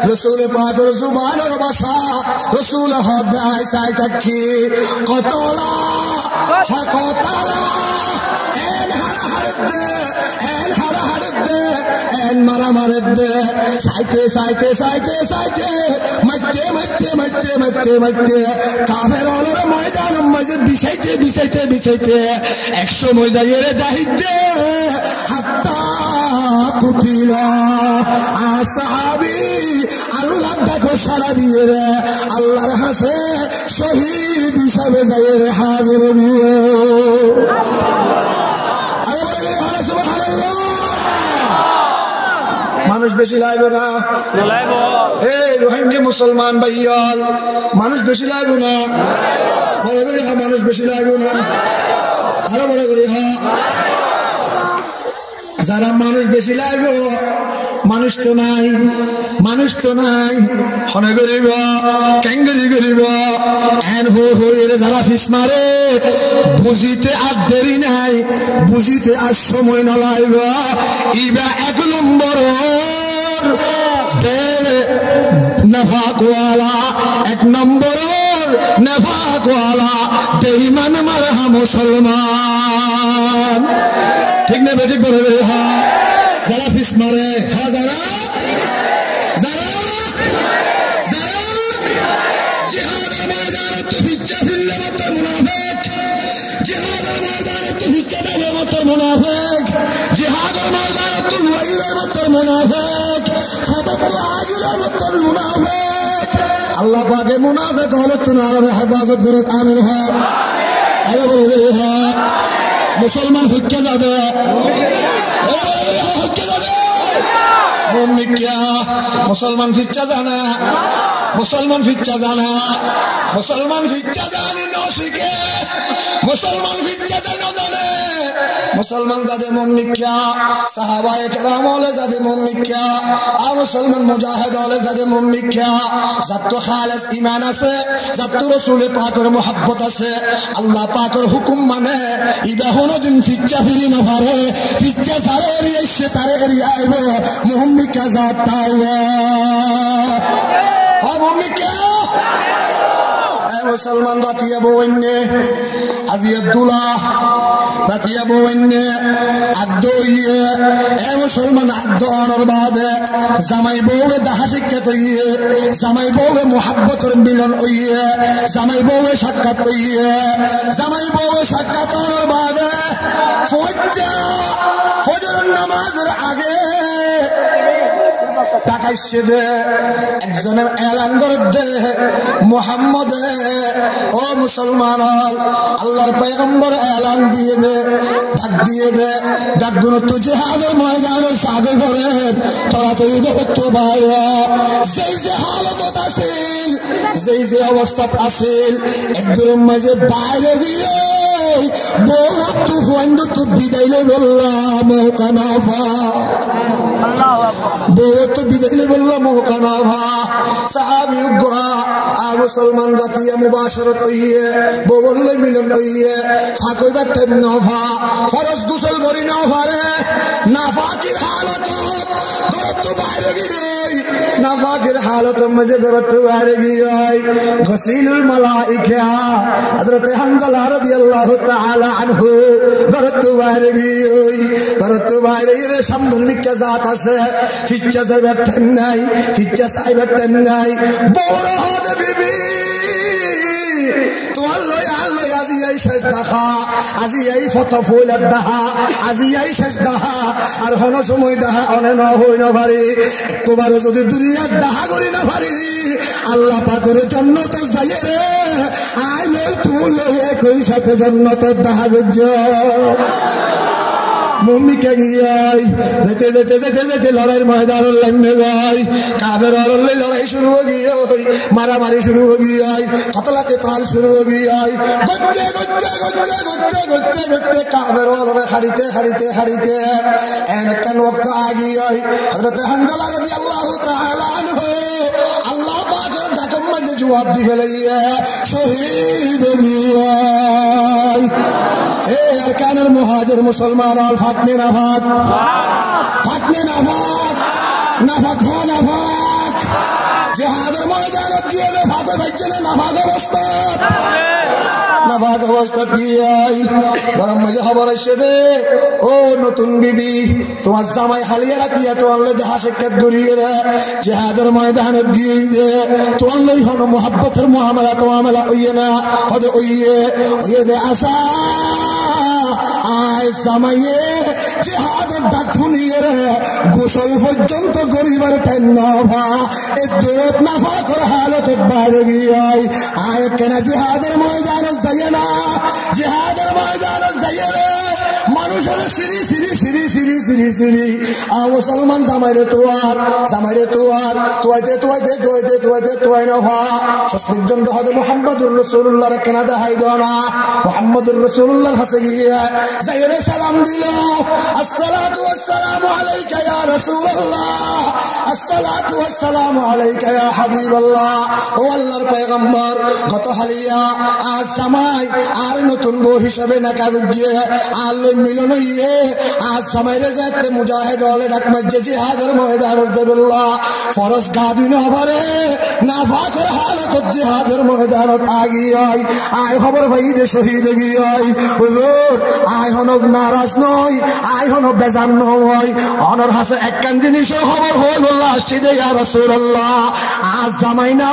রসুল পাকের জুবানের ভাষা রসুল হদায় সাইটাকি কতলা কতলা এন হারাহারদে এন হারাহারদে এন মারামারদে সাইতে সাইতে সাইতে সাইতে মধ্যে মধ্যে মধ্যে মধ্যে মধ্যে কাফের ওর ময়দান মধ্যে বিছাইতে বিছাইতে বিছাইতে 100 ময়দানের দাহিদে হাত্তা কুতিলা আসহাবি আল্লাহ দেখো সারা দিয়ে রে আল্লাহর হাসে শহীদ হিসাবে যায় রে হাজির দিয়ে মানুষ বেশি লাইব না রোহিঙ্গা মুসলমান ভাইয়াল মানুষ বেশি লাইব না বড় করে মানুষ বেশি লাইব না আরো বড় করে যারা মানুষ বেশি লাইব মানুষ তো নাই মানুষ তো নাই হনে করিব কেঙ্গরি করিব এন হয়ে যারা ফিস মারে বুঝিতে আর দেরি নাই বুঝিতে আর সময় না লাইব ইবা 1 নম্বর নেফাকওয়ালা 1 নম্বর নেফাকওয়ালা বেঈমান মারহা মুসলমান ঠিক না বেঠিক বলে হ্যাঁ যারা ফিস মারে হ্যাঁ যারা জিহাদের ময়দানে তো ফিচ্চা ফিরলে মতো মুনাফিক জিহাদের ময়দানে তো ফিচ্চা দিলে মতো মুনাফিক জিহাদের ময়দানে তো লড়াইলে মতো মুনাফিক সতত আগিলে মতো মুনাফিক আল্লাহ পাকে মুনাফিক হলে তোমার হেফাজত করুক আমিন হ্যাঁ আরে বলে হ্যাঁ মুসলমান হুক্কে যাবে মুসলমান ফিচ্ছা জানা মুসলমান ফিচ্ছা জানা মুসলমান ফিচ্ছা জানি ন শিখে মুসলমান ফিচ্ছা জানো জানে মুসলমান যাদের মন মিথ্যা সাহাবায়ে কেরাম হলে যাদের মন মিথ্যা আর মুসলমান মুজাহিদ হলে যাদের মন মিথ্যা যত খালেস ঈমান আছে যত রাসূল পাকের মুহাব্বত আছে আল্লাহ পাকের হুকুম মানে ইবা কোনদিন ফিচ্ছা ফিরি না পারে ফিচ্ছা ছাড়ে এসে তারে আইব মুহাম্মদ কাজাত তাওয়া ও মুহাম্মদ মুসলমান রাতিয়া বইনে আজিয়া দুলা রাতিয়া বইনে আদইয়ে এ মুসলমান আদর বাদে জামাই বউয়ে দাহা শিক্ষাত হইয়ে জামাই বউয়ে মুহাব্বতের মিলন হইয়ে জামাই বউয়ে সাক্ষাৎ হইয়ে জামাই বউয়ে সাক্ষাতের বাদে ফজরের নামাজের আগে টাকাইছে দে একজনে এলান করে দে মুহাম্মদে ও মুসলমান আল্লাহর পয়গম্বর এলান দিয়ে দে ডাক গুলো তো জিহাদের ময়দানে সাবে করে তোরা তৈরি করতে পারো যেই যে হালত আছিল যেই যে অবস্থা আছিল একদম মাঝে বাইরে গিয়ে বহুত তুফান বিদাইলে বললাম কানাফা বহুত বিদাইলে বললাম কানাফা সাহাবী উগা আর মুসলমান রাতিয়া মুবাশারত হইয়ে বললে মিলন হইয়ে ফাকইবার টাইম নফা ফরজ গোসল করি না পারে নাফাকির হালত দরত বাইরে গিয়ে নাফাকির হালত মধ্যে দরত বাইরে গিয়ে গসিলুল মালাইকা হযরত হানজালা রাদিয়াল্লাহু তাআলা আনহু দরত বাইরে গিয়ে দরত বাইরে এর সামনে মিক্কা জাত আছে ফিচ্চা যাবার টাইম নাই ফিচ্চা সাইবার টাইম নাই বড় হদ বিবি তো আল্লাহ আজি এই শেষ দেখা আজি এই ফটো ফুলের দেখা আজি এই শেষ দেখা আর হন সময় দেখা অনে না হই না পারি একবারও যদি দুনিয়ার দেখা করি না পারি আল্লাহ পাকের জান্নাতে যাই রে আই লই তুই লই একই সাথে জান্নাতের দেখা গজ্জ মুমিকে গিয়াই যেতে যেতে যেতে যেতে লড়াইয়ের ময়দান লাইনে যাই কাবের লড়াই শুরু হয়ে গিয়ে মারামারি শুরু হয়ে গিয়াই কতলাতে তাল শুরু হয়ে গিয়াই গজ্জে গজ্জে গজ্জে গজ্জে গজ্জে গজ্জে কাবের লড়াই হারিতে এন কেন ওয়াক্ত আগিয়াই হযরত হানজালা রাদিয়াল্লাহু তাআলা আনহু আল্লাহ পাকের ডাকের মধ্যে জবাব দি ফেলাইয়া শহীদ হইয়াই ময়দানের মুহাজির মুসলমান আল ফাতনে নাফাক ফাতনে নাফাক নাফাক হ নাফাক জিহাদের ময়দানত গিয়ে নাফাক হইছে না নাফাক অবস্থা নাফাক অবস্থা গিয়াই গরম মাঝে খবর আসে দে ও নতুন বিবি তোমার জামাই হালিয়া রাখিয়া তোমার দেহা সাক্ষাৎ করিয়ে রে জিহাদের ময়দানত গিয়ে দে তোমার লই হন মোহাব্বতের মুআমালা হইয়ে না হদে হইয়ে দে আসা আয় জামাইয়ে জিহাদের ডাক শুনিয়ে রে গোসল পর্যন্ত গরিবার টাইম নভা এ দূরত নাফা করে হালত বাইরে গিয়াই আয় কেনা জিহাদের ময়দানত যাইয়ে না জিহাদের ময়দানত যাইয়ে রে মানুষের সিরি সিরি সিরি সিরি সিরি সিরি মুসলমান জামাইরে তোয়াই নভা শেষ পর্যন্ত হয়তো মুহাম্মদুর রাসূলুল্লাহ কেনা দেখাই দেওয়া না মুহাম্মদুর রাসূলুল্লাহর কাছে গিয়ে যাইরে সালাম দিল আসসালাতু ওয়াসসালামু আলাইকা ইয়া রাসূলুল্লাহ আসসালাতু ওয়াসসালামু আলাইকা ইয়া হাবিবাল্লাহ ও আল্লাহর পয়গম্বর গত হালিয়া আজ জামাই আর নতুন বউ হিসেবে না কাগজিয়ে আর মিলন হইয়ে আজ জামাইরে যাতে মুজাহিদ হলে ডাক মাঝে জিহাদের ময়দানে যাবিল্লাহ ফরজ গাদি না পারে না ফাকর হালত জিহাদের ময়দানত আগি আয় খবর ভাই দে শহীদ গিয়াই হুজুর আয় হন নারাজ নয় আয় হন বেজান নয় অনর হাসে একখান জিনিসের খবর হয়ে বললা আসছি দে ইয়া রাসূলুল্লাহ আজ জামাই না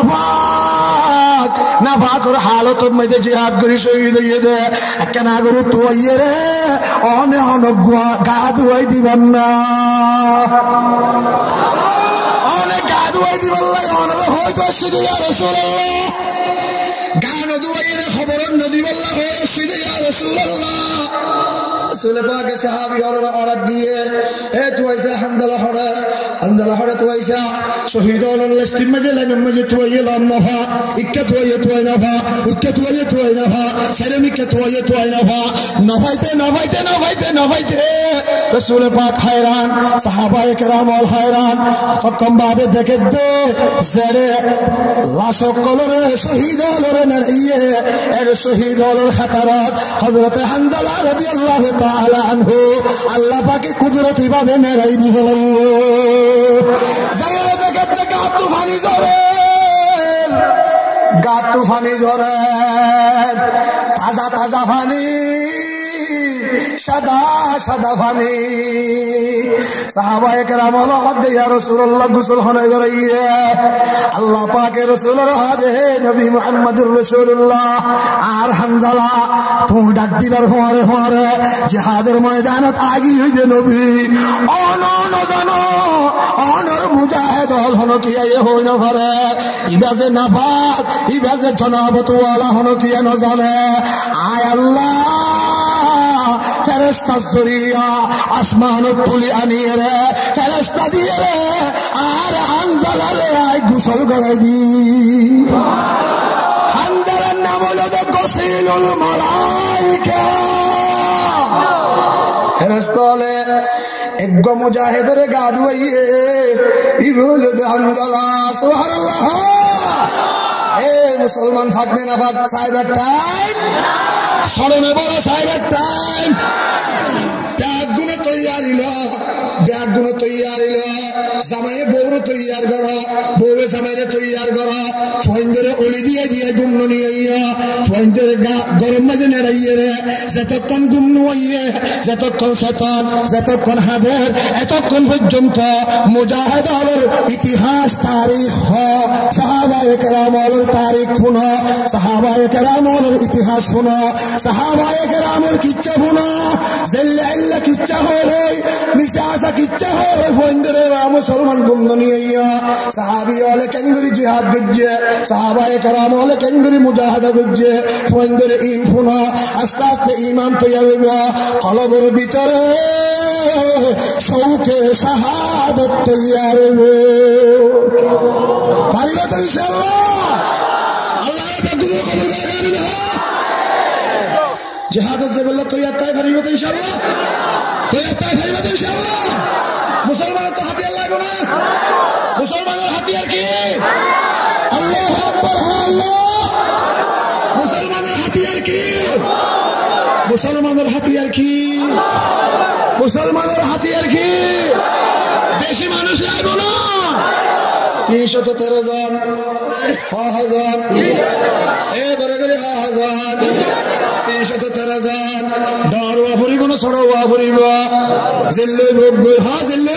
ফাকর হালত মধ্যে জিহাদ করি শহীদ হইয়ে দে একখান আগরু তো ইয়ে রে অনে হন গা ধুয়াই দিবেন না অনেক গা ধুয়াই দিবেন না অনর হয়তো আসছি দে ইয়া রাসূলুল্লাহ গা নদুয়াইয়ের খবর নদী বললা হয়ে আসছি দে ইয়া রাসূলুল্লাহ রাসূলে পাকে সাহাবী হলের অর্ডার দিয়ে এ তুইসা হানজালা হড়ে তুইসা শহীদ হলের লিস্টিম মাঝে লাইন মাঝে তুইয়ে লাম নফা ইক্কা তুই নফা উক্কা তুই নফা সেরেমিকে তুই নফাইতে রাসূলে পাক hayran সাহাবায়ে কেরাম অল hayran কম বাদে দেখে দে জেরে লাশক কলরে শহীদ হলের নাইয়ে এর শহীদ হলের খাতারাত হযরত হানজালা রাদিয়াল্লাহু তাআলা আনহু আল্লাহ পাকে কুদরতি ভাবে মেরাই দিল জায়গা দেখে গা তুফানি ঝরে তাজা পানি সাদা পানি সাহাবায়ে কেরাম বলতে ইয়া রাসূলুল্লাহ গোসল হনে গড়াইয়ে আল্লাহ পাকের রাসূলের হাতে নবী মুহাম্মদুর রাসূলুল্লাহ আর হানজালা তুমি ডাক দিবার হরে জিহাদের ময়দানত আগি হইছে নবী জানো অনর মুজাহিদ হল কি আয়ে হই না পারে ইবাজে নাফাক ইবাজে জনাবত ওয়ালা হন কি না জানে আয় আল্লাহ ফেরেশতা জরিয়া আসমান তুলি আনিয়ে রে ফেরেশতা দিয়ে রে আর হানজালা রে আয় গোসল করাই দি হানজালার নাম হলো গোসিলুল মালাইকা ফেরেশতা হলে এক মুজাহিদের গা ধুইয়ে ইবুল হানজালা সুবহানাল্লাহ এ মুসলমান ফাকনে না ফাক সাইবার টাইম সরনে বড় সাইবার টাইম ব্যাগগুলো তৈয়ারিল জামাইয়ে বউরে তৈয়ার করো বউয়ে জামাইরে তৈয়ার করো ফয়েন্দরে অলি দিয়ে গুমন নিয়ে ফয়েন্দরে গরম মাঝে নেড়াইয়ে রে যতক্ষণ গুমন হইয়ে যতক্ষণ শতান যতক্ষণ হাবের এতক্ষণ পর্যন্ত মুজাহিদ হলের ইতিহাস তারিখ সাহাবায়ে কেরাম হলের তারিখ শুনো সাহাবায়ে কেরাম হলের ইতিহাস শুনো সাহাবায়ে কেরামের কিচ্ছা শুনো জেল্লা ইল্লা কিচ্ছা হলে মিশা আসা কিচ্ছা হলে ফয়েন্দরে মুসলমান গুমন নিয়ে সাহাবি হলে কেঙ্গুরি জিহাদ গজ্জে সাহাবায়ে কেরাম হলে কেঙ্গুরি মুজাহাদা গজ্জে ফয়েন্দরে ইন শুনো আস্তে আস্তে ঈমান তৈয়ার হইব কলবের ভিতরে শৌকে শাহাদাত তৈয়ার হইব পারিবা তো ইনশাআল্লাহ আল্লাহ তাআলা কবুল করে আমিন জিহাদ জবল্লা তৈয়ার তাই পারিবা তো ইনশাআল্লাহ তৈয়ার তাই পারিবা তো ইনশাআল্লাহ মুসলমানের তো হাতিয়ার লাগবে না মুসলমানের হাতিয়ার কি আল্লাহু আকবার আল্লাহ মুসলমানের হাতিয়ার কি মুসলমানের হাতিয়ার কি? মুসলমানের হাতিয়ার কি? বেশি মানুষ লাগবো না, 313 জন, 6,000 এবারে করে 6,000, 313 জন। দরওয়া ফুরিব না ছড়াওয়া ফুরিব, জিল্লে ভোগ, হা জিল্লে